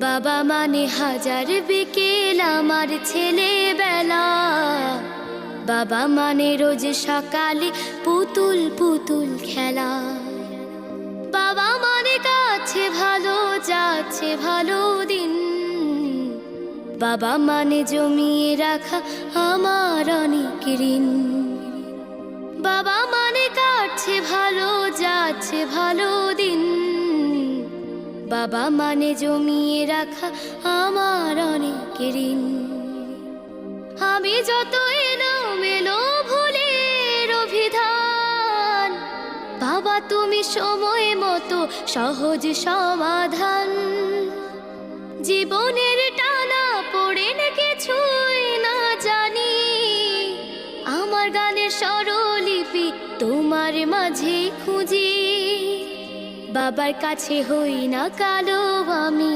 বাবা মানে হাজার বিকেল আমার ছেলেবেলা। বাবা মানে রোজ সকালে পুতুল পুতুল খেলা। বাবা মানে কাছে ভালো যাচ্ছে ভালো দিন। বাবা মানে জমিয়ে রাখা আমার অনেক ঋণ। বাবা মানে কাটছে ভালো যাচ্ছে ভালো দিন। বাবা মানে জমিয়ে রাখা আমার অনেক ঋণ। আমি যত এলোমেলো ভুলের অভিধান, বাবা তুমি সময় মতো সহজ সমাধান। জীবনের টানা পড়ে না কিছুই না জানি, আমার গানের স্বরলিপি তোমার মাঝে খুঁজি। বাবার কাছে হই না কালো আমি।